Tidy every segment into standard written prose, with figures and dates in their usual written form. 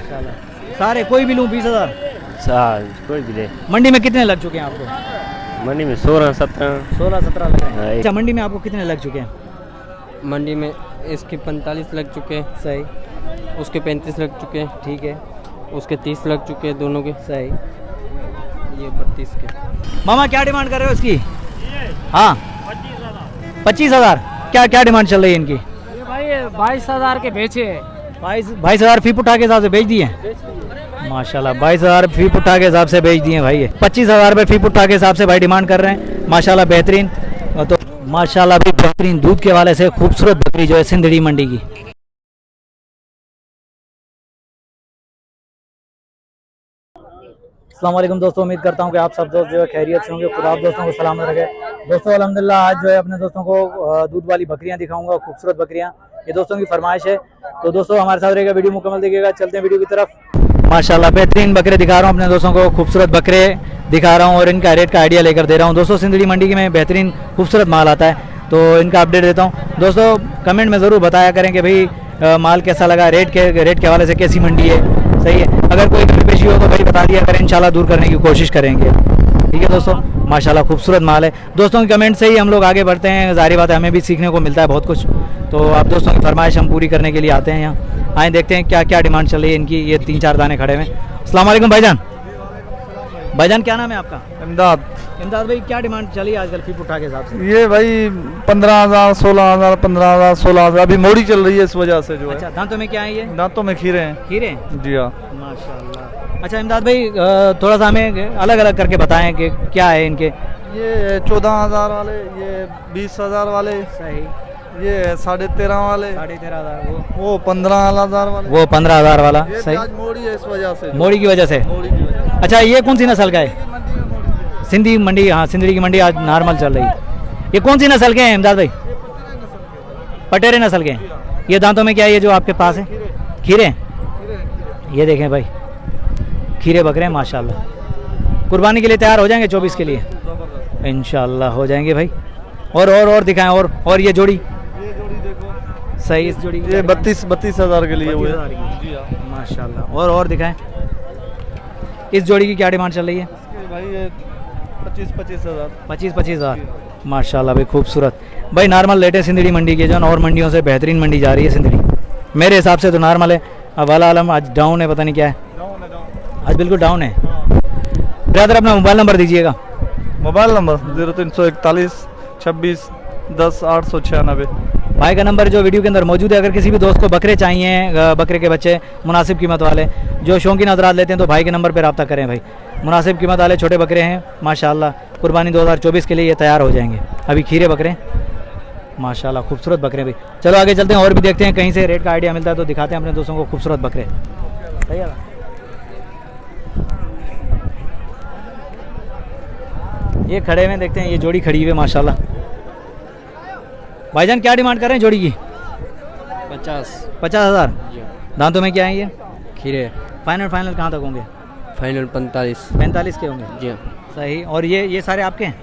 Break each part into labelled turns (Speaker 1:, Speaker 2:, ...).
Speaker 1: माशाल्लाह। सारे कोई भी लूँ 20,000?
Speaker 2: कोई भी ले।
Speaker 1: मंडी में कितने लग चुके हैं आपको?
Speaker 2: मंडी में 16-17
Speaker 1: लग रहे हैं। अच्छा, मंडी में आपको कितने लग चुके हैं?
Speaker 3: मंडी में इसके 45 लग चुके हैं।
Speaker 1: सही।
Speaker 3: उसके 35 लग चुके हैं।
Speaker 1: ठीक है।
Speaker 3: उसके 30 लग चुके हैं दोनों के।
Speaker 1: सही।
Speaker 3: ये 32 के।
Speaker 1: मामा क्या डिमांड कर रहे हो इसकी? हाँ 25,000। क्या क्या डिमांड चल रही है इनकी?
Speaker 4: ये भाई 22,000 के बेचे हैं।
Speaker 1: 22,000 फी पुट्ठा के हिसाब से बेच दिए हैं। माशाल्लाह 22,000 फी पुट्ठा के हिसाब से बेच दिए भाई। 25,000 रुपये फी पुट्ठा के हिसाब से भाई डिमांड कर रहे हैं। माशाल्लाह बेहतरीन। तो माशाल्लाह भी बेहतरीन दूध के वाले से खूबसूरत बकरी जो है सिंधड़ी मंडी की। अस्सलाम वालेकुम दोस्तों, उम्मीद करता हूँ कि आप सब दोस्त जो है खैरियत से होंगे। खुदा आप दोस्तों को सलामत रखे। दोस्तों अल्हम्दुलिल्लाह आज जो है अपने दोस्तों को दूध वाली बकरियाँ दिखाऊंगा, खूबसूरत बकरियाँ। ये दोस्तों की फरमाइश है, तो दोस्तों हमारे साथ रहेगा, वीडियो मुकम्मल देखिएगा। चलते हैं वीडियो की तरफ। माशाल्लाह बेहतरीन बकरे दिखा रहा हूँ अपने दोस्तों को, खूबसूरत बकरे दिखा रहा हूँ और इनका रेट का आइडिया लेकर दे रहा हूँ। दोस्तों सिंधड़ी मंडी में बेहतरीन खूबसूरत माल आता है, तो इनका अपडेट देता हूँ। दोस्तों कमेंट में ज़रूर बताया करें कि भाई माल कैसा लगा, रेट के हवाले से कैसी मंडी है, सही है। अगर कोई कमी पेशी हो तो भाई बता दिया करें, इंशाल्लाह दूर करने की कोशिश करेंगे। ठीक है दोस्तों, माशाल्लाह खूबसूरत माल है। दोस्तों के कमेंट से ही हम लोग आगे बढ़ते हैं, ज़ाहिर बात है हमें भी सीखने को मिलता है बहुत कुछ। तो आप दोस्तों की फरमाइश हम पूरी करने के लिए आते हैं यहाँ। आए देखते हैं क्या क्या डिमांड चल रही है इनकी। ये 3-4 दाने खड़े हुए। अस्सलाम वालेकुम भाईजान। भाईजान क्या नाम है आपका?
Speaker 5: इमदाद।
Speaker 1: इमदाद भाई क्या डिमांड चली आजकल फी पुट्ठा के हिसाब से?
Speaker 5: ये भाई 15,000, 16,000, 15,000, 16,000। अभी मोड़ी चल रही है इस वजह से जो है।
Speaker 1: अच्छा, दांतों में क्या है ये?
Speaker 5: दांतों में खीरे हैं।
Speaker 1: खीरे?
Speaker 5: जी हाँ।
Speaker 1: माशाल्लाह। अच्छा इमदाद भाई थोड़ा सा हमें अलग अलग करके बताएं कि क्या है इनके।
Speaker 5: ये 14,000 वाले, ये 20,000 वाले,
Speaker 1: सही।
Speaker 5: ये 13.5 वाले,
Speaker 1: 13,500
Speaker 5: वो 15,000 वाले,
Speaker 1: वो 15,000 वाला।
Speaker 5: ये
Speaker 1: सही।
Speaker 5: आज मोड़ी है इस वजह से।
Speaker 1: मोड़ी की वजह से।
Speaker 5: मोड़ी की वजह से।
Speaker 1: अच्छा ये कौन सी नस्ल का है? सिंधी मंडी। हाँ सिंधड़ी की मंडी आज नॉर्मल चल रही है। ये कौन सी नस्ल के हैं इमदाद भाई? पटेरे नस्ल के हैं। ये दांतों में क्या है ये जो आपके पास है? खीरे। ये देखें भाई खीरे बकरे हैं माशाल्लाह। कुर्बानी के लिए तैयार हो जाएंगे 24 के लिए इंशाल्लाह हो जाएंगे भाई। और दिखाएं। और ये जोड़ी सही। इस जोड़ी
Speaker 5: ये 32,000 के लिए हुए।
Speaker 1: माशाल्लाह। और दिखाएं। इस जोड़ी की क्या डिमांड चल रही है
Speaker 5: भाई? ये 25,000।
Speaker 1: 25,000 माशाल्लाह भाई खूबसूरत। भाई नॉर्मल रेट है सिंधड़ी मंडी के जो और मंडियों से बेहतरीन मंडी जा रही है सिंधड़ी। मेरे हिसाब से तो नॉर्मल है। अब वाला आलम आज डाउन है, पता नहीं क्या है, आज बिल्कुल डाउन है। ब्रदर अपना मोबाइल नंबर दीजिएगा।
Speaker 5: Mobile number 0341 26 10 896।
Speaker 1: भाई का नंबर जो वीडियो के अंदर मौजूद है। अगर किसी भी दोस्त को बकरे चाहिए, बकरे के बच्चे मुनासिब कीमत वाले, जो शौकीन हज़रात लेते हैं, तो भाई के नंबर पर रब्ता करें भाई। मुनासिब कीमत वाले छोटे बकरे हैं माशाल्लाह। कुर्बानी 2024 के लिए ये तैयार हो जाएंगे। अभी खीरे बकरे माशाल्लाह खूबसूरत बकरे भाई। चलो आगे चलते हैं और भी देखते हैं, कहीं से रेट का आइडिया मिलता है तो दिखाते हैं अपने दोस्तों को खूबसूरत बकरे। सही है। ये खड़े हुए देखते हैं, ये जोड़ी खड़ी हुई है माशाल्लाह। भाईजान क्या डिमांड कर रहे हैं जोड़ी की? 50,000। दांतों में क्या है ये?
Speaker 3: खीरे।
Speaker 1: फाइनल कहाँ तक होंगे?
Speaker 3: फाइनल
Speaker 1: 45 के होंगे।
Speaker 3: जी
Speaker 1: सही। और ये सारे आपके हैं?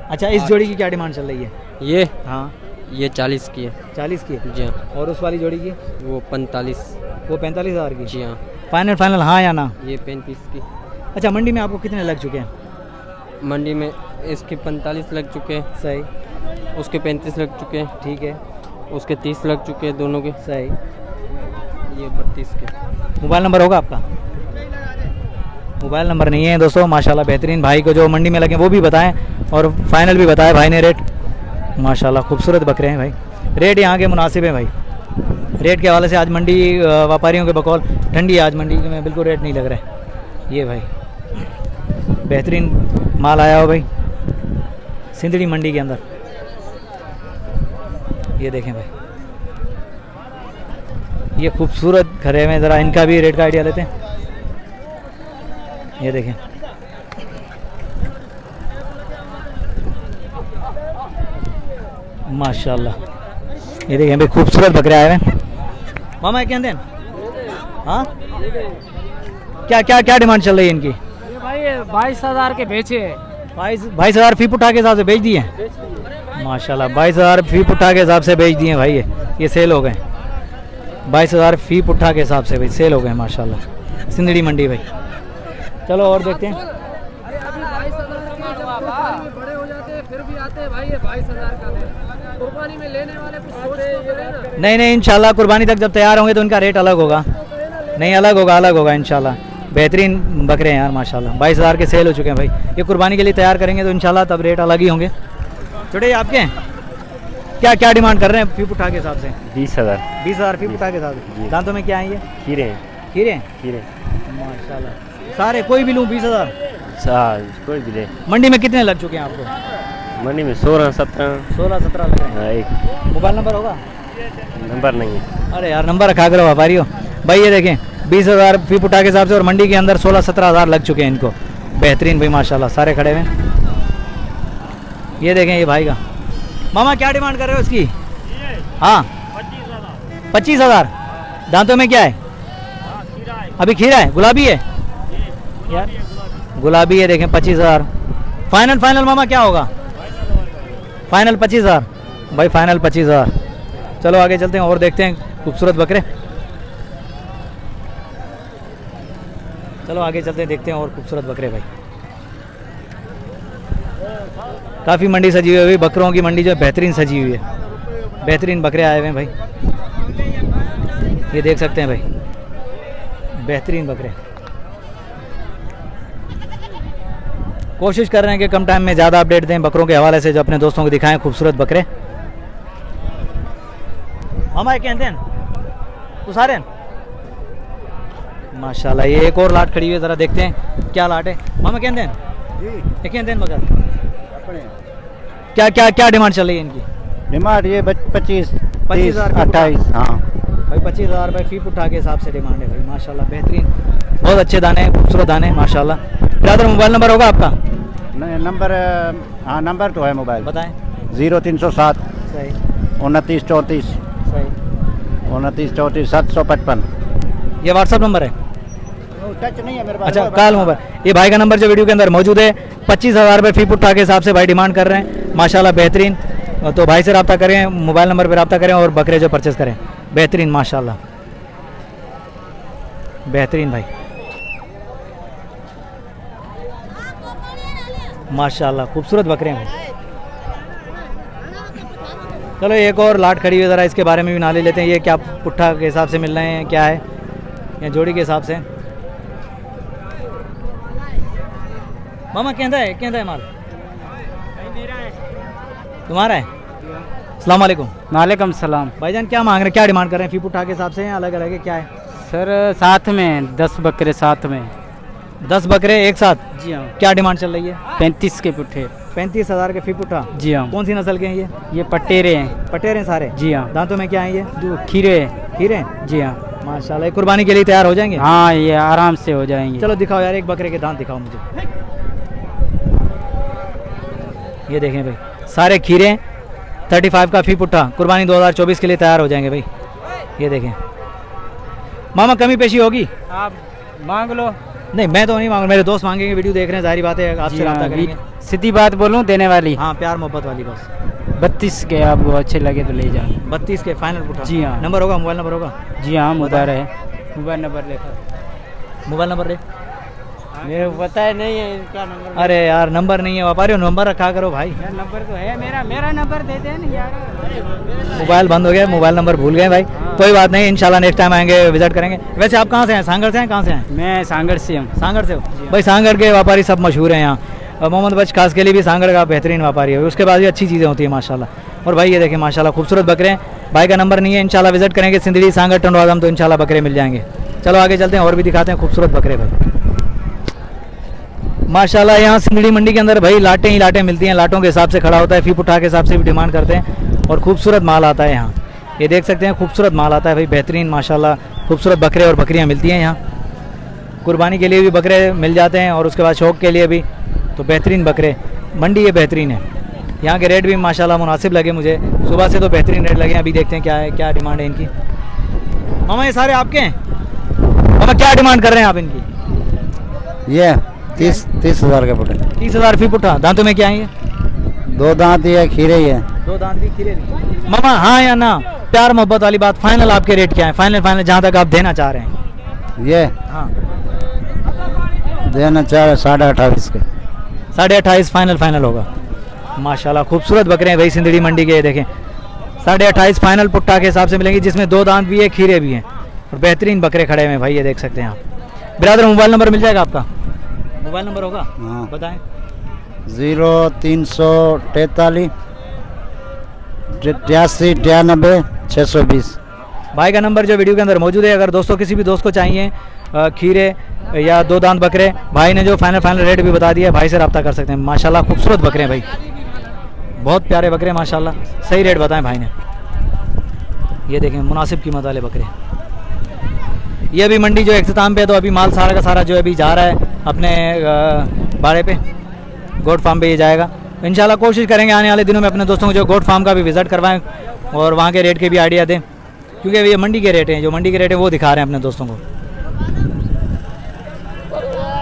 Speaker 1: अच्छा इस जोड़ी की क्या डिमांड चल रही है?
Speaker 3: ये
Speaker 1: हाँ
Speaker 3: ये 40 की है।
Speaker 1: 40 की है।
Speaker 3: जी हाँ।
Speaker 1: और उस वाली जोड़ी की?
Speaker 3: वो 45।
Speaker 1: वो 45,000 की।
Speaker 3: जी हाँ।
Speaker 1: फाइनल हाँ या ना?
Speaker 3: ये 35 की।
Speaker 1: अच्छा मंडी में आपको कितने लग चुके हैं?
Speaker 3: मंडी में इसके 45 लग चुके हैं।
Speaker 1: सही।
Speaker 3: उसके 35 लग चुके हैं।
Speaker 1: ठीक है।
Speaker 3: उसके 30 लग चुके हैं दोनों के।
Speaker 1: सही।
Speaker 3: ये 32 के।
Speaker 1: मोबाइल नंबर होगा आपका? मोबाइल नंबर नहीं है दोस्तों। माशाल्लाह बेहतरीन भाई को जो मंडी में लगे वो भी बताएं और फाइनल भी बताएं भाई ने रेट। माशाल्लाह खूबसूरत बकरे हैं भाई। रेट यहाँ के मुनासिब है भाई। रेट के हवाले से आज मंडी व्यापारियों के बकौल ठंडी है, आज मंडी में बिल्कुल रेट नहीं लग रहे। ये भाई बेहतरीन माल आया हो भाई सिंधड़ी मंडी के अंदर। ये देखें भाई ये खूबसूरत खड़े में, ज़रा इनका भी रेट का आइडिया लेते हैं। ये देखें माशाल्लाह। ये देखें भाई खूबसूरत बकरे आए हैं। मामा क्या दें? हाँ क्या क्या क्या डिमांड चल रही है इनकी?
Speaker 4: ये भाई 22,000 के बेचे हैं।
Speaker 1: 22,000 फी पुट्ठा के हिसाब से बेच दिए हैं। माशाल्लाह 22,000 फी पुट्ठा के हिसाब से बेच दिए भाई ये सेल हो गए। 22,000 फी पुट्ठा के हिसाब से भाई सेल हो गए माशाल्लाह सिंदड़ी मंडी भाई। चलो और देखते हैं।
Speaker 4: बड़े हो जाते हैं फिर भी आते हैं भाई, ये 22,000 का है। कुर्बानी में लेने वाले कुछ सोच रहे ना।
Speaker 1: नहीं इंशाल्लाह कुर्बानी तक जब तैयार होंगे तो उनका रेट अलग होगा। नहीं अलग होगा इंशाल्लाह। बेहतरीन बकरे हैं यार माशाल्लाह। 22,000 के सेल हो चुके हैं भाई। ये कुर्बानी के लिए तैयार करेंगे तो इंशाल्लाह तब रेट अलग ही होंगे। छोटे आपके हैं क्या क्या डिमांड कर रहे हैं फी पुट्ठा के हिसाब से?
Speaker 2: 20,000।
Speaker 1: 20,000 फी पुट्ठा के हिसाब से। दांतों में क्या है ये?
Speaker 2: खीरे
Speaker 1: खीरे माशाल्लाह सारे कोई भी लूँ 20,000।
Speaker 2: कोई भी ले।
Speaker 1: मंडी में कितने लग चुके हैं आपको?
Speaker 2: मंडी में 16-17
Speaker 1: लग रहे हैं।
Speaker 2: एक
Speaker 1: मोबाइल नंबर होगा?
Speaker 2: नंबर नहीं है।
Speaker 1: अरे यार नंबर रखा करो व्यापारी हो भाई। ये देखें 20,000 फी पुट्ठा के हिसाब से और मंडी के अंदर 16-17 लग चुके हैं इनको। बेहतरीन भाई माशाल्लाह सारे खड़े हुए हैं। ये देखें ये भाई का। मामा क्या डिमांड कर रहे हो इसकी? हाँ 25,000। दांतों में क्या है? अभी खीरा है गुलाबी है यार गुलाबी है। देखें 25,000 फाइनल मामा क्या होगा? फाइनल 25,000 भाई फाइनल 25,000। चलो आगे चलते हैं और देखते हैं खूबसूरत बकरे। चलो आगे चलते हैं देखते हैं और खूबसूरत बकरे भाई। काफ़ी मंडी सजी हुई है बकरों की मंडी जो है बेहतरीन सजी हुई है। बेहतरीन बकरे आए हुए हैं भाई। ये देख सकते हैं भाई बेहतरीन बकरे। कोशिश कर रहे हैं कि कम टाइम में ज़्यादा अपडेट दें बकरों के हवाले से जो अपने दोस्तों को दिखाएं खूबसूरत बकरे। हमारे कहते हैं उसारे माशाल्लाह। ये एक और लाट खड़ी हुई है ज़रा देखते हैं क्या लाट है। मामा कहते हैं ये कहते हैं मगर क्या क्या क्या डिमांड चल रही है इनकी?
Speaker 6: डिमांड ये 25
Speaker 1: 25,000
Speaker 6: 28। हाँ
Speaker 1: भाई 25,000 रुपये फी पुट्ठा के हिसाब से डिमांड है भाई माशाल्लाह। बेहतरीन बहुत अच्छे दाने हैं खूबसूरत दाने माशाल्लाह। ब्रदर मोबाइल नंबर होगा आपका?
Speaker 6: नहीं नंबर हाँ नंबर तो है मोबाइल
Speaker 1: बताएं।
Speaker 6: 0307
Speaker 1: सही
Speaker 6: 29 34
Speaker 1: सही
Speaker 6: 29 34 755।
Speaker 1: ये व्हाट्सअप नंबर है?
Speaker 6: टच नहीं है मेरे पास।
Speaker 1: अच्छा कॉल मोबाइल। ये भाई का नंबर जो वीडियो के अंदर मौजूद है। 25,000 रुपये फी पुट्ठा के हिसाब से भाई डिमांड कर रहे हैं माशाल्लाह बेहतरीन। तो भाई से रब्ता करें मोबाइल नंबर पर रब्ता करें और बकरे जो परचेस करें बेहतरीन माशाल्लाह बेहतरीन भाई माशाल्लाह खूबसूरत बकरे हैं भाई। चलो एक और लाट खड़ी हुई ज़रा इसके बारे में भी ना ले लेते हैं। ये क्या पुट्ठा के हिसाब से मिल रहे हैं क्या है या जोड़ी के हिसाब से? मामा कहता है माल तुम्हारा है? अस्सलाम वालेकुम।
Speaker 3: वालेकुम सलाम।
Speaker 1: भाईजान क्या मांग रहे हैं क्या डिमांड कर रहे हैं फी पुट्ठा के हिसाब से? अलग अलग है क्या है?
Speaker 3: सर साथ में 10 बकरे साथ में
Speaker 1: 10 बकरे एक साथ?
Speaker 3: जी हाँ।
Speaker 1: क्या डिमांड चल रही है?
Speaker 3: 35 के पुट्ठे।
Speaker 1: 35,000 के फी पुट्ठा?
Speaker 3: जी हाँ।
Speaker 1: कौन सी नस्ल के हैं ये?
Speaker 3: पटेरे हैं।
Speaker 1: पटेरे हैं सारे?
Speaker 3: जी हाँ।
Speaker 1: दांतों में क्या है ये?
Speaker 3: खीरे।
Speaker 1: खीरे?
Speaker 3: जी हाँ
Speaker 1: माशाल्लाह। कुर्बानी के लिए तैयार हो जाएंगे?
Speaker 3: हाँ ये आराम से हो जाएंगे।
Speaker 1: चलो दिखाओ यार एक बकरे के दांत दिखाओ मुझे। ये देखें भाई सारे खीरे 35 का फी पुट्ठा कुर्बानी 2024 के लिए तैयार हो जाएंगे भाई। ये देखें मामा कमी पेशी होगी?
Speaker 3: आप मांग लो।
Speaker 1: नहीं मैं तो नहीं मांग, मेरे दोस्त मांगेंगे वीडियो देख रहे हैं जाहिर बात है आपसे रब्ता करेंगे।
Speaker 3: सीधी बात बोलूं देने वाली?
Speaker 1: हाँ प्यार मोहब्बत वाली बस।
Speaker 3: 32 के आपको अच्छे लगे तो ले जाओ।
Speaker 1: 32 के फाइनल पुट्ठा?
Speaker 3: जी हाँ।
Speaker 1: नंबर होगा मोबाइल नंबर होगा?
Speaker 3: जी हाँ उधर है मोबाइल नंबर लेकर।
Speaker 1: मोबाइल नंबर ले
Speaker 3: मेरे को पता है नहीं है इसका नंबर।
Speaker 1: अरे यार नंबर नहीं है व्यापारी नंबर रखा करो भाई।
Speaker 3: यार नंबर तो है मेरा नंबर दे दे ना यार।
Speaker 1: मोबाइल बंद हो गया मोबाइल नंबर भूल गए भाई। कोई बात नहीं इंशाल्लाह नेक्स्ट टाइम आएंगे विजिट करेंगे। वैसे आप कहाँ से हैं? सांगड़ से हैं? कहाँ से हैं?
Speaker 3: मैं सांगड़ से हूँ।
Speaker 1: सांगड़ से हो भाई? सांगड़ के व्यापारी सब मशहूर हैं यहाँ। मोहम्मद बच खास के लिए भी सांगड़ का बेहतरीन व्यापारी है। उसके बाद भी अच्छी चीज़ें होती है माशाल्लाह। और भाई ये देखें माशाल्लाह खूबसूरत बकरे हैं। भाई का नंबर नहीं है इंशाल्लाह विजिट करेंगे सिंदड़ी सांगड़ टंडवादम तो इंशाल्लाह बकरे मिल जाएंगे। चलो आगे चलते हैं और भी दिखाते हैं खूबसूरत बकरे भाई माशाल्लाह। यहाँ सिंदड़ी मंडी के अंदर भाई लाटें ही लाटें मिलती हैं। लाटों के हिसाब से खड़ा होता है फी पुट्ठा के हिसाब से भी डिमांड करते हैं और खूबसूरत माल आता है यहाँ। ये देख सकते हैं खूबसूरत माल आता है भाई बेहतरीन माशाल्लाह। खूबसूरत बकरे और बकरियाँ मिलती हैं यहाँ। कुर्बानी के लिए भी बकरे मिल जाते हैं और उसके बाद शौक़ के लिए भी। तो बेहतरीन बकरे मंडी ये बेहतरीन है। यहाँ के रेट भी माशाल्लाह मुनासिब लगे मुझे। सुबह से तो बेहतरीन रेट लगे। अभी देखते हैं क्या है क्या डिमांड है इनकी। मामा ये सारे आपके हैं? मामा क्या डिमांड कर रहे हैं आप इनकी?
Speaker 6: ये 30,000 का पुट्ठा।
Speaker 1: 30,000 फी पुट्ठा। दांतों में क्या है ये?
Speaker 6: 2 दांत ही है खीरे ही है।
Speaker 1: 2 दांत भी खीरे भी। मामा हाँ या ना, प्यार मोहब्बत वाली बात, फाइनल आपके रेट क्या है? फाइनल जहाँ तक आप देना चाह रहे हैं।
Speaker 6: ये
Speaker 1: हाँ
Speaker 6: देना चाह 28.5 के।
Speaker 1: 28.5 फाइनल होगा। माशाल्लाह खूबसूरत बकरे हैं भाई सिंदड़ी मंडी के, ये देखें 28.5 फाइनल पुट्टा के हिसाब से मिलेंगी, जिसमें 2 दांत भी है, खीरे भी हैं और बेहतरीन बकरे खड़े हुए हैं भाई, ये देख सकते हैं आप। बिरादर मोबाइल नंबर मिल जाएगा आपका? मोबाइल नंबर होगा?
Speaker 6: हाँ।
Speaker 1: बताएं।
Speaker 6: 0343 83 93 620।
Speaker 1: भाई का नंबर जो वीडियो के अंदर मौजूद है। अगर दोस्तों किसी भी दोस्त को चाहिए खीरे या 2 दांत बकरे, भाई ने जो फाइनल रेट भी बता दिया है, भाई से रब्ता कर सकते हैं। माशाल्लाह खूबसूरत बकरे हैं भाई, बहुत प्यारे बकरे हैं माशाल्लाह। सही रेट बताएं भाई ने। ये देखें मुनासिब कीमत वाले बकरे। ये अभी मंडी जो इख्तिताम पे है, तो अभी माल सारा का सारा जो है अभी जा रहा है अपने बाड़े पे, गोट फार्म पे ये जाएगा। इंशाल्लाह कोशिश करेंगे आने वाले दिनों में अपने दोस्तों को जो गोट फार्म का भी विज़िट करवाएं और वहाँ के रेट के भी आइडिया दें, क्योंकि ये मंडी के रेट हैं, जो मंडी के रेट है वो दिखा रहे हैं अपने दोस्तों को।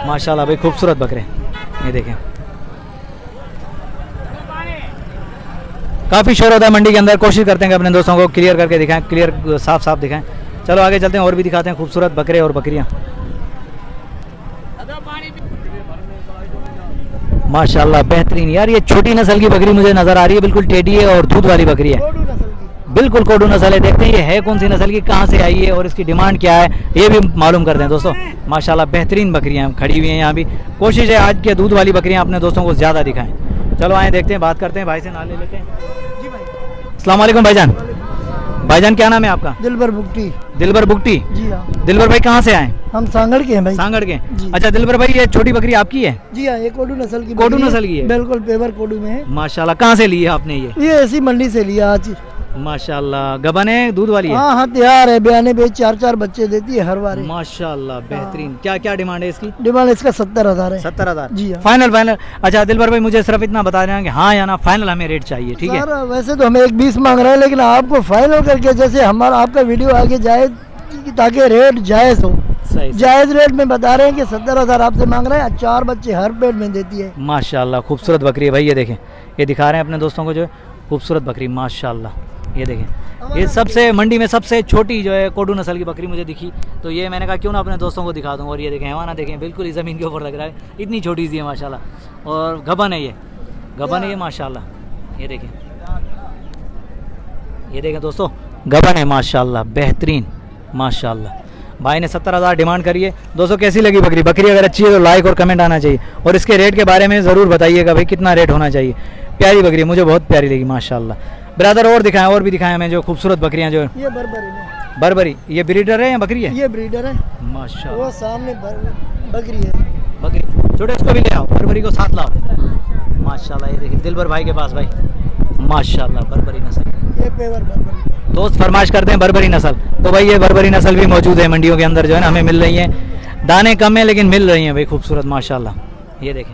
Speaker 1: माशाल्लाह भाई खूबसूरत बकरे, ये देखें काफ़ी शोर होता है मंडी के अंदर। कोशिश करते हैं कि अपने दोस्तों को क्लियर करके दिखाएं, क्लियर साफ दिखाएं। चलो आगे चलते हैं और भी दिखाते हैं खूबसूरत बकरे और बकरियां। माशाल्लाह बेहतरीन यार, ये छोटी नस्ल की बकरी मुझे नज़र आ रही है, बिल्कुल टेढ़ी है और दूध वाली बकरी है, बिल्कुल कोडू नस्ल है। देखते हैं ये है कौन सी नस्ल की, कहाँ से आई है और इसकी डिमांड क्या है, ये भी मालूम करते हैं दोस्तों। माशाल्लाह बेहतरीन बकरियां खड़ी हुई हैं यहाँ भी। कोशिश है आज के दूध वाली बकरियां अपने दोस्तों को ज़्यादा दिखाएं। चलो आए देखते हैं, बात करते हैं, भाई से नाम ले लेते हैं। जी भाई अस्सलाम वालेकुम भाईजान। भाईजान क्या नाम है आपका?
Speaker 7: दिलबर बुगटी।
Speaker 1: दिलबर बुगटी।
Speaker 7: जी हाँ।
Speaker 1: दिलबर भाई कहाँ से आए?
Speaker 7: हम सांगड़ के हैं भाई।
Speaker 1: सांगड़ के।
Speaker 7: जी।
Speaker 1: अच्छा दिलबर भाई ये छोटी बकरी आपकी है?
Speaker 7: जी हाँ, ये कोडू नस्ल की
Speaker 1: कोडू
Speaker 7: बकरी है।
Speaker 1: नस्ल की है?
Speaker 7: बिल्कुल पेवर कोडू में है।
Speaker 1: माशाल्लाह कहाँ से ली है आपने ये?
Speaker 7: ऐसी मंडी से लिया आज।
Speaker 1: माशाल्लाह गबन है, दूध वाली है?
Speaker 7: हाँ हाँ तैयार है, बयाने पे 4 बच्चे देती है हर बार।
Speaker 1: माशाल्लाह बेहतरीन। क्या क्या डिमांड है इसकी?
Speaker 7: डिमांड इसका 70,000 है।
Speaker 1: 70,000?
Speaker 7: जी हाँ।
Speaker 1: फाइनल। अच्छा दिलबर भाई मुझे सिर्फ इतना बता रहे हैं कि हाँ या ना, फाइनल हमें रेट चाहिए, ठीक है?
Speaker 7: सर वैसे तो हमें 1,20 मांग रहे हैं, लेकिन आपको फाइनल करके जैसे हमारा आपका वीडियो आगे जाए ताकि रेट जायज़ हो,
Speaker 1: सही।
Speaker 7: जायज़ रेट में बता रहे हैं कि 70,000 आपसे मांग रहे हैं। 4 बच्चे हर पेट में देती है।
Speaker 1: माशाल्लाह खूबसूरत बकरी है भाई, ये देखें, ये दिखा रहे हैं अपने दोस्तों को जो है खूबसूरत बकरी माशाल्लाह। ये देखें ये सबसे मंडी में सबसे छोटी जो है कोडू नस्ल की बकरी मुझे दिखी, तो ये मैंने कहा क्यों ना अपने दोस्तों को दिखा दूँ। और ये देखें हैवाना देखें, बिल्कुल ही ज़मीन के ऊपर लग रहा है, इतनी छोटी सी है माशाल्लाह। और गबन है, ये गबन है ये माशाल्लाह। ये देखें दोस्तों गबन है माशाल्लाह बेहतरीन माशाल्लाह। भाई ने 70,000 डिमांड करी है। दोस्तों कैसी लगी बकरी? बकरी अगर अच्छी है तो लाइक और कमेंट आना चाहिए, और इसके रेट के बारे में ज़रूर बताइएगा भाई कितना रेट होना चाहिए। प्यारी बकरी मुझे बहुत प्यारी लगी माशाल्लाह। ब्रदर और दिखाएं, और भी दिखाएं हमें जो खूबसूरत बकरियां जो
Speaker 7: ये बर्बरी है।
Speaker 1: बर्बरी, ये ब्रीडर है या बकरी है?
Speaker 7: ये ब्रीडर है
Speaker 1: माशाल्लाह।
Speaker 7: वो सामने बकरी है।
Speaker 1: बकरी छोटे, इसको भी ले आओ, बर्बरी को साथ लाओ। माशाल्लाह ये देखिए दिलबर भाई के पास भाई माशाल्लाह बर्बरी नस्ल।
Speaker 7: ये पेवर बर्बरी।
Speaker 1: दोस्त फरमाइश करते हैं बर्बरी नस्ल, तो भाई ये बर्बरी नस्ल भी मौजूद है मंडियों के अंदर जो है ना, हमें मिल रही है। दाने कम है लेकिन मिल रही हैं भाई खूबसूरत माशाल्लाह। ये देखें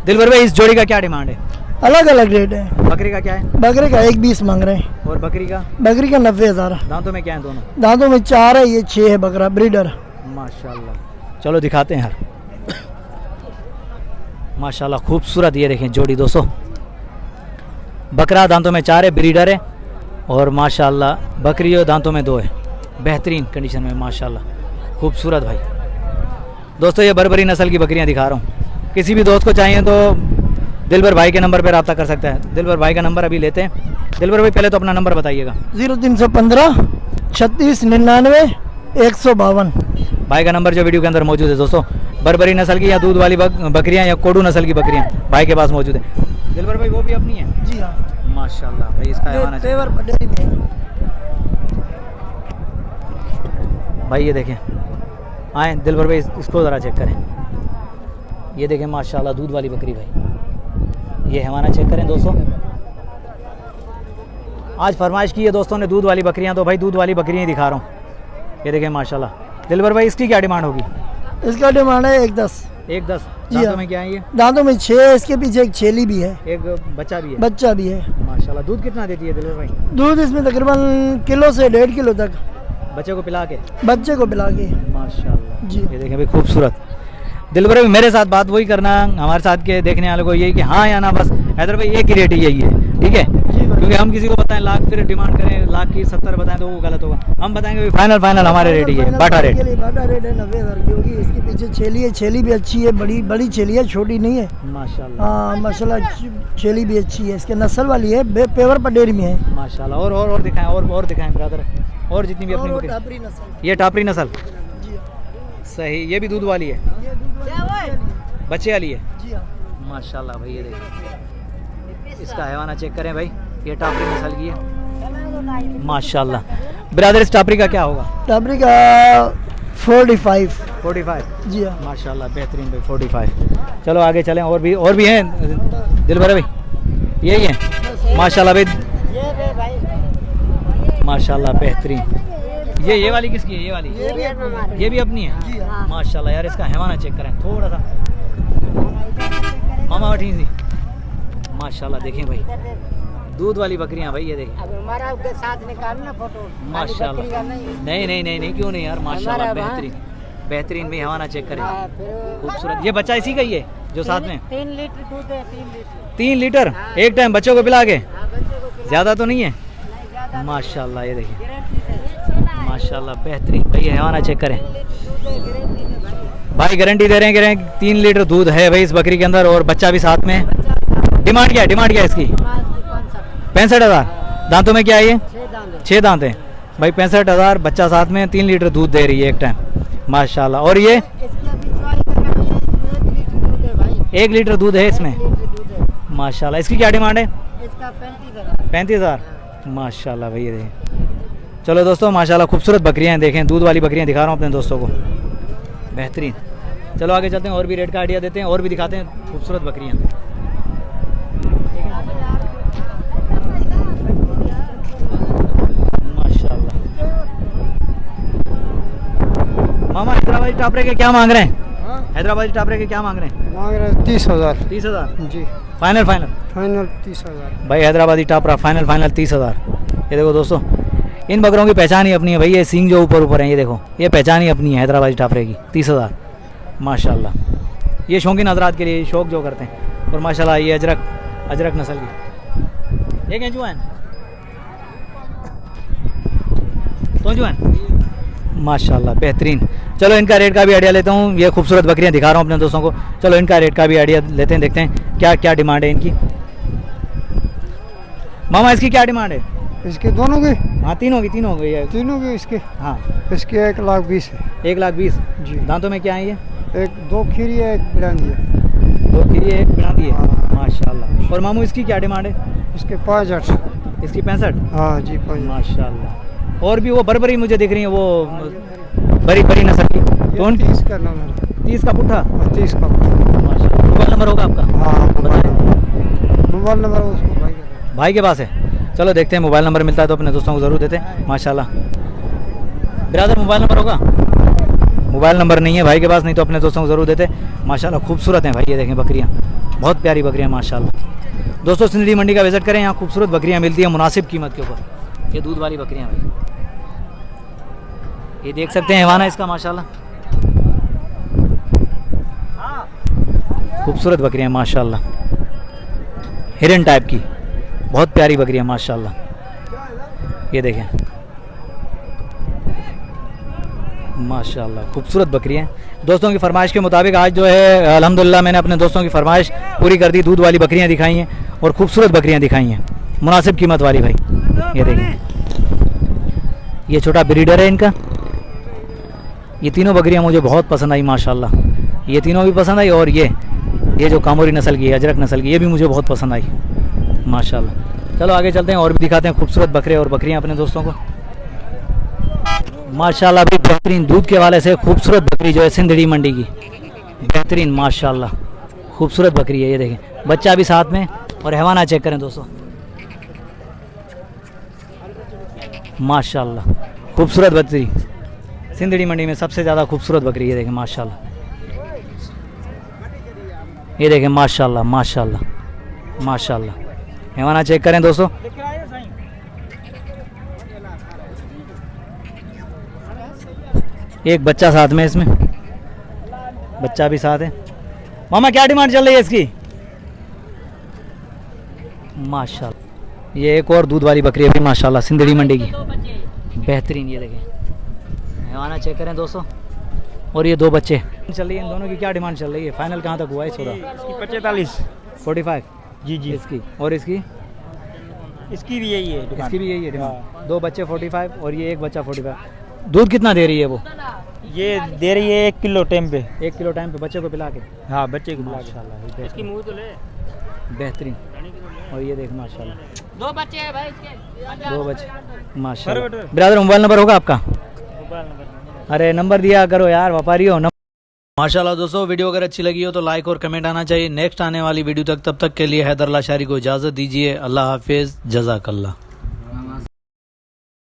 Speaker 1: दिलबर भाई इस जोड़ी का क्या डिमांड है?
Speaker 7: अलग अलग रेट है।
Speaker 1: बकरी का क्या है?
Speaker 7: बकरे का 1,20 मांग रहे हैं।
Speaker 1: और बकरी का?
Speaker 7: बकरी का 90,000।
Speaker 1: दांतों में क्या है दोनों?
Speaker 7: दांतों में 4 है, ये 6 है बकरा ब्रीडर।
Speaker 1: माशाल्लाह। चलो दिखाते हैं यार माशाल्लाह खूबसूरत। ये देखें जोड़ी दोस्तों, बकरा दांतों में 4 है, ब्रीडर है, और माशाल्लाह बकरी और दांतों में 2 है, बेहतरीन कंडीशन में माशाल्लाह खूबसूरत भाई। दोस्तों ये बर्बरी नस्ल की बकरियां दिखा रहा हूँ, किसी भी दोस्त को चाहिए तो दिलबर भाई के नंबर पर रब्ता कर सकता है। दिलबर भाई का नंबर अभी लेते हैं। दिलबर भाई पहले तो अपना नंबर बताइएगा।
Speaker 7: 0315 36 99 152।
Speaker 1: भाई का नंबर जो वीडियो के अंदर मौजूद है दोस्तों। बर्बरी नस्ल की या दूध वाली बकरियां या कोडू नस्ल की बकरियां भाई के पास मौजूद है। दिलबर भाई वो भी अपनी है?
Speaker 7: जी हाँ
Speaker 1: माशाल्लाह भाई इसका हैवाना
Speaker 7: पेवर डेयरी में है।
Speaker 1: भाई ये देखें, आए दिलबर भाई इसको ज़रा चेक करें। ये देखें माशाल्लाह दूध वाली बकरी भाई, ये हैवाना चेक करें दोस्तों। आज फरमाइश की है दोस्तों ने दूध वाली बकरियां, तो भाई दूध वाली बकरियां ही दिखा रहा हूँ। ये देखें माशाल्लाह। दिलबर भाई इसकी क्या डिमांड होगी?
Speaker 7: इसका डिमांड है 1,10।
Speaker 1: 1,10।
Speaker 7: जी
Speaker 1: दांतों
Speaker 7: हाँ।
Speaker 1: में क्या है ये?
Speaker 7: दांतों में 6 है, इसके पीछे एक छेली भी है,
Speaker 1: एक बच्चा भी है?
Speaker 7: बच्चा भी है।
Speaker 1: माशाल्लाह। दूध कितना देती है दिलबर भाई?
Speaker 7: दूध इसमें तकरीबन किलो से 1.5 किलो तक,
Speaker 1: बच्चे को पिला के?
Speaker 7: बच्चे को पिला के।
Speaker 1: माशाल्लाह
Speaker 7: जी।
Speaker 1: ये देखें भाई खूबसूरत। दिलबर भाई मेरे साथ बात वही करना, हमारे साथ के देखने वालों को यही कि हाँ या ना, बस हैदर भाई एक ही रेट यही है, ठीक है, क्योंकि हम किसी को बताएं लाख फिर डिमांड करें लाख की 70 बताएं तो वो गलत होगा। हम बताएंगे फाइनल फाइनल हमारे रेट ही है, बाटा रेट।
Speaker 7: बाटा रेट है 90,000 की होगी। इसके पीछे छेली है, छेली भी अच्छी है, बड़ी बड़ी छेली है, छोटी नहीं है।
Speaker 1: माशाल्लाह
Speaker 7: हाँ माशाल्लाह, छेली भी अच्छी है, इसके नस्ल वाली है, पेवर पडेरी में है।
Speaker 1: माशाल्लाह। और दिखाएं, और दिखाएं ब्रदर, और जितनी भी अपनी
Speaker 7: और
Speaker 1: बकरी।
Speaker 7: टापरी नस्ल।
Speaker 1: ये टापरी नस्ल
Speaker 7: जी हाँ।
Speaker 1: सही, ये भी दूध वाली है,
Speaker 7: ये दूध वाली है।
Speaker 1: बच्चे वाली है।
Speaker 7: जी हाँ।
Speaker 1: माशाल्लाह भाई, ये देखिए इसका हैवाना चेक करें भाई, ये टापरी नस्ल की है माशाल्लाह। ब्रदर इस टापरी का क्या होगा?
Speaker 7: टापरी का 45।
Speaker 1: 45।
Speaker 7: जी हाँ।
Speaker 1: माशाल्लाह बेहतरीन भाई 45। चलो आगे चलें, और भी हैं दिल भरे भाई, यही है माशाल्लाह भाई, माशाल्लाह बेहतरीन। ये वाली किसकी है? ये वाली ये भी अपनी है।
Speaker 7: जी हाँ।
Speaker 1: माशाल्लाह यार, इसका हैवाना चेक करें थोड़ा सा मामा बैठी सी, माशाल्लाह देखें भाई, दूध वाली बकरियां भाई, ये देखें
Speaker 8: हमारा साथ निकालना फोटो
Speaker 1: माशाल्लाह। नहीं क्यों नहीं यार, माशाल्लाह बेहतरीन भाई, हैवाना चेक करें खूबसूरत। ये बच्चा इसी का ही है जो साथ में
Speaker 8: 3 लीटर दूध है।
Speaker 1: 3 लीटर एक टाइम बच्चों को पिला के, ज़्यादा तो नहीं है? माशाल्लाह ये देखिए माशाल्लाह बेहतरीन भाई, हैवाना चेक करें भाई, गारंटी दे रहे हैं 3 लीटर दूध है भाई इस बकरी के अंदर, और बच्चा भी साथ में। डिमांड क्या है इसकी? 65,000। दांतों में क्या है ये? 6 दांत हैं भाई, 65,000, बच्चा साथ में, 3 लीटर दूध दे रही है एक टाइम माशाल्लाह। और ये 1 लीटर दूध है इसमें माशाल्लाह। इसकी क्या डिमांड है?
Speaker 8: इसका
Speaker 1: 35,000 माशाल्लाह भाई, ये देखें। चलो दोस्तों माशाल्लाह खूबसूरत बकरियां देखें, दूध वाली बकरियां दिखा रहा हूँ अपने दोस्तों को, बेहतरीन। चलो आगे चलते हैं, और भी रेट का आइडिया देते हैं, और भी दिखाते हैं खूबसूरत बकरियां। माशाल्लाह। मामा हैदराबादी टापरे के क्या मांग रहे हैं? हैदराबादी टापरे के क्या मांग रहे हैं?
Speaker 7: मांग रहे 30,000।
Speaker 1: 30,000
Speaker 7: जी
Speaker 1: फाइनल
Speaker 7: फाइनल 30,000
Speaker 1: भाई, हैदराबादी टापरा फाइनल 30,000। ये देखो दोस्तों, इन बकरों की पहचान ही अपनी है भाई, ये सींग जो ऊपर हैं, ये देखो, ये पहचान ही अपनी है हैदराबादी टापरे की। 30,000 माशाल्लाह। ये शौकीन हजरात के लिए, शौक जो करते हैं। और माशाल्लाह ये अजरक नस्ल की, ये केंचुआन माशाल्लाह बेहतरीन। चलो इनका रेट का भी आइडिया लेता हूँ, ये खूबसूरत बकरियाँ दिखा रहा हूँ अपने दोस्तों को। चलो इनका रेट का भी आइडिया लेते हैं, देखते हैं क्या क्या डिमांड है इनकी। मामा इसकी क्या डिमांड है?
Speaker 7: इसके दोनों की?
Speaker 1: हाँ तीनों की है।
Speaker 7: तीनों की इसके?
Speaker 1: हाँ
Speaker 7: इसके 1,20,000 है।
Speaker 1: 1,20,000
Speaker 7: जी।
Speaker 1: दांतों में क्या है ये?
Speaker 7: 2 खीरी है, 1 बिलांदी है।
Speaker 1: 2 खीरी है, 1 बिलांदी है माशाल्लाह। और मामू इसकी क्या डिमांड है?
Speaker 7: इसके 65।
Speaker 1: इसकी 65?
Speaker 7: हाँ जी 65
Speaker 1: माशाल्लाह। और भी वो बरबरी मुझे दिख रही है, वो बरी नस्ल की, तो
Speaker 7: 30 का नंबर,
Speaker 1: 30 का पुट्ठा,
Speaker 7: 30 का।
Speaker 1: माशाल्लाह। मोबाइल नंबर होगा आपका?
Speaker 7: हाँ
Speaker 1: बताएं।
Speaker 7: मोबाइल नंबर उसको
Speaker 1: भाई के पास है। चलो देखते हैं, मोबाइल नंबर मिलता है तो अपने दोस्तों को ज़रूर देते हैं माशाल्लाह। ब्रदर मोबाइल नंबर होगा? मोबाइल नंबर नहीं है भाई के पास, नहीं तो अपने दोस्तों को ज़रूर देते माशाल्लाह। खूबसूरत हैं भाई, ये देखें बकरियाँ, बहुत प्यारी बकरियाँ माशाल्लाह। दोस्तों सिंदड़ी मंडी का विजिट करें, यहाँ खूबसूरत बकरियाँ मिलती हैं मुनासिब कीमत के ऊपर। ये दूध वाली बकरियाँ भाई, ये देख सकते हैं हैवाना इसका माशाल्लाह, खूबसूरत बकरियाँ माशाल्लाह, हिरन टाइप की, बहुत प्यारी बकरियाँ माशाल्लाह। ये देखें माशाल्लाह खूबसूरत बकरियाँ। दोस्तों की फरमाइश के मुताबिक आज जो है अल्हम्दुलिल्लाह मैंने अपने दोस्तों की फरमाइश पूरी कर दी, दूध वाली बकरियाँ दिखाई हैं और खूबसूरत बकरियाँ दिखाई हैं मुनासिब कीमत वाली भाई। ये देखिए, ये छोटा ब्रीडर है इनका। ये तीनों बकरियाँ मुझे बहुत पसंद आई माशाल्लाह, ये तीनों भी पसंद आई, और ये जो कामोरी नस्ल की है, अजरक नस्ल की, ये भी मुझे बहुत पसंद आई माशाल्लाह। चलो आगे चलते हैं और भी दिखाते हैं खूबसूरत बकरे और बकरियाँ अपने दोस्तों को माशाल्लाह। भी बेहतरीन दूध के वाले से खूबसूरत बकरी जो है सिंदड़ी मंडी की, बेहतरीन माशाल्लाह खूबसूरत बकरी है। ये देखें, बच्चा भी साथ में, और हैवाना चेक करें दोस्तों माशाल्लाह, खूबसूरत बकरी सिंदड़ी मंडी में सबसे ज़्यादा खूबसूरत बकरी। ये देखें माशाल्लाह, ये देखें माशाल्लाह माशाल्लाह माशाल्लाह, हैवाना चेक करें दोस्तों। एक बच्चा साथ में, इसमें बच्चा भी साथ है। मामा क्या डिमांड चल रही है इसकी? माशाल्लाह। ये एक और दूध वाली बकरी है भी माशाल्लाह, सिंदड़ी मंडी की बेहतरीन। ये देखें हैवाना चेक करें दोस्तों। और ये 2 बच्चे चल रही है, इन दोनों की क्या डिमांड चल रही है? फाइनल कहाँ तक हुआ है? छोड़ा
Speaker 2: इसकी 45।
Speaker 1: 45
Speaker 2: जी जी।
Speaker 1: इसकी, और इसकी
Speaker 2: इसकी भी यही है
Speaker 1: इसकी भी यही है डिमांड। 2 बच्चे 45 और ये एक बच्चा 45। दूध कितना दे रही है वो?
Speaker 2: ये दे रही है 1 किलो टाइम पे।
Speaker 1: 1 किलो टाइम पे बच्चे को पिला के।
Speaker 2: हाँ बच्चे को
Speaker 1: माशाल्लाह
Speaker 2: इसकी मुंह तो ले।
Speaker 1: बेहतरीन। और ये देख माशाल्लाह
Speaker 4: 2 बच्चे हैं भाई इसके।
Speaker 1: 2 बच्चे माशाल्लाह। ब्रदर मोबाइल नंबर होगा आपका? अरे नंबर दिया करो यार, व्यापारी हो। माशाल्लाह दोस्तों, वीडियो अगर अच्छी लगी हो तो लाइक और कमेंट आना चाहिए। नेक्स्ट आने वाली वीडियो तक, तब तक के लिए हैदर लाशारी को इजाज़त दीजिए। अल्लाह हाफिज़, जज़ाकल्लाह।